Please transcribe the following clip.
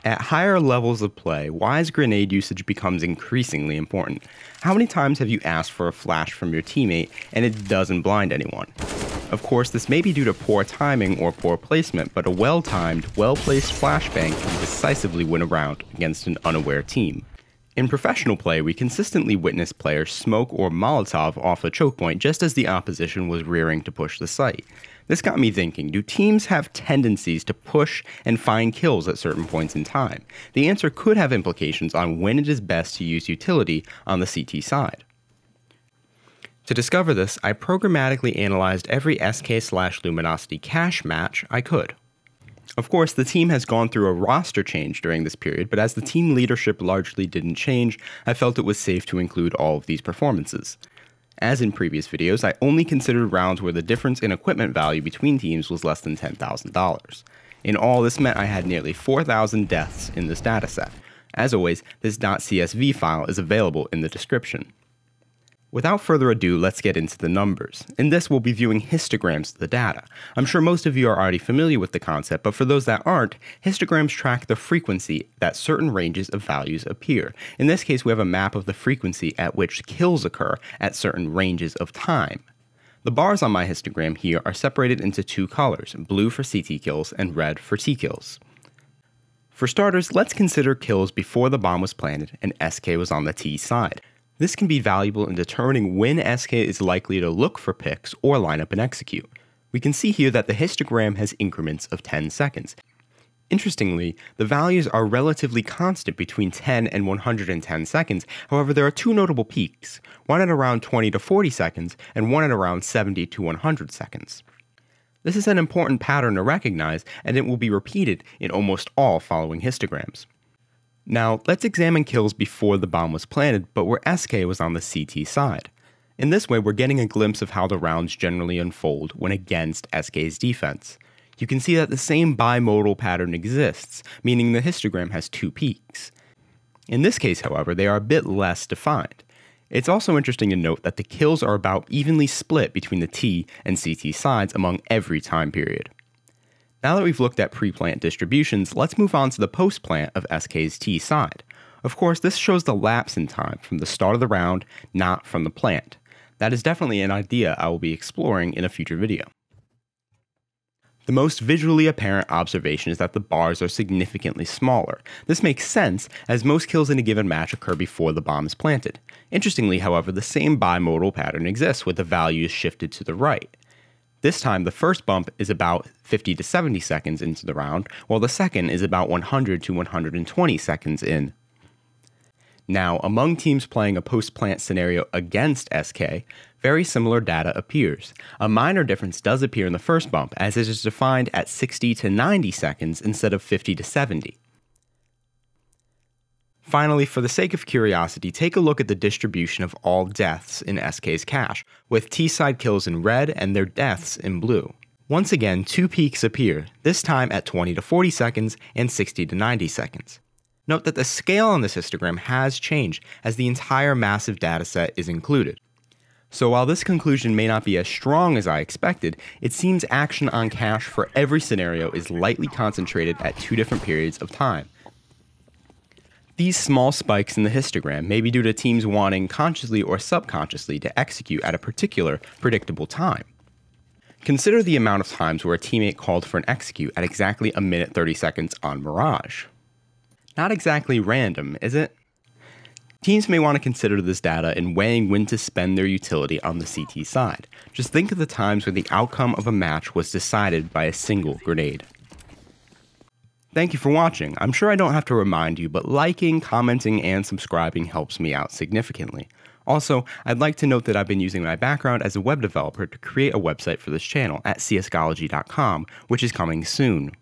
At higher levels of play, wise grenade usage becomes increasingly important. How many times have you asked for a flash from your teammate and it doesn't blind anyone? Of course, this may be due to poor timing or poor placement, but a well-timed, well-placed flashbang can decisively win a round against an unaware team. In professional play, we consistently witness players smoke or Molotov off a choke point just as the opposition was rearing to push the site. This got me thinking, do teams have tendencies to push and find kills at certain points in time? The answer could have implications on when it is best to use utility on the CT side. To discover this, I programmatically analyzed every SK/Luminosity cache match I could. Of course, the team has gone through a roster change during this period, but as the team leadership largely didn't change, I felt it was safe to include all of these performances. As in previous videos, I only considered rounds where the difference in equipment value between teams was less than $10,000. In all, this meant I had nearly 4,000 deaths in this dataset. As always, this .csv file is available in the description. Without further ado, let's get into the numbers. In this, we'll be viewing histograms of the data. I'm sure most of you are already familiar with the concept, but for those that aren't, histograms track the frequency that certain ranges of values appear. In this case, we have a map of the frequency at which kills occur at certain ranges of time. The bars on my histogram here are separated into two colors, blue for CT kills and red for T kills. For starters, let's consider kills before the bomb was planted and SK was on the T side. This can be valuable in determining when SK is likely to look for picks or line up and execute. We can see here that the histogram has increments of 10 seconds. Interestingly, the values are relatively constant between 10 and 110 seconds, however there are two notable peaks, one at around 20 to 40 seconds and one at around 70 to 100 seconds. This is an important pattern to recognize, and it will be repeated in almost all following histograms. Now, let's examine kills before the bomb was planted, but where SK was on the CT side. In this way, we're getting a glimpse of how the rounds generally unfold when against SK's defense. You can see that the same bimodal pattern exists, meaning the histogram has two peaks. In this case, however, they are a bit less defined. It's also interesting to note that the kills are about evenly split between the T and CT sides among every time period. Now that we've looked at pre-plant distributions, let's move on to the post-plant of SK's T side. Of course, this shows the lapse in time from the start of the round, not from the plant. That is definitely an idea I will be exploring in a future video. The most visually apparent observation is that the bars are significantly smaller. This makes sense, as most kills in a given match occur before the bomb is planted. Interestingly, however, the same bimodal pattern exists with the values shifted to the right. This time, the first bump is about 50 to 70 seconds into the round, while the second is about 100 to 120 seconds in. Now, among teams playing a post-plant scenario against SK, very similar data appears. A minor difference does appear in the first bump, as it is defined at 60 to 90 seconds instead of 50 to 70. Finally, for the sake of curiosity, take a look at the distribution of all deaths in SK's cache, with T-side kills in red and their deaths in blue. Once again, two peaks appear, this time at 20 to 40 seconds and 60 to 90 seconds. Note that the scale on this histogram has changed as the entire massive dataset is included. So while this conclusion may not be as strong as I expected, it seems action on cache for every scenario is lightly concentrated at two different periods of time. These small spikes in the histogram may be due to teams wanting consciously or subconsciously to execute at a particular predictable time. Consider the amount of times where a teammate called for an execute at exactly 1 minute 30 seconds on Mirage. Not exactly random, is it? Teams may want to consider this data in weighing when to spend their utility on the CT side. Just think of the times where the outcome of a match was decided by a single grenade. Thank you for watching. I'm sure I don't have to remind you, but liking, commenting, and subscribing helps me out significantly. Also, I'd like to note that I've been using my background as a web developer to create a website for this channel at csgology.com, which is coming soon.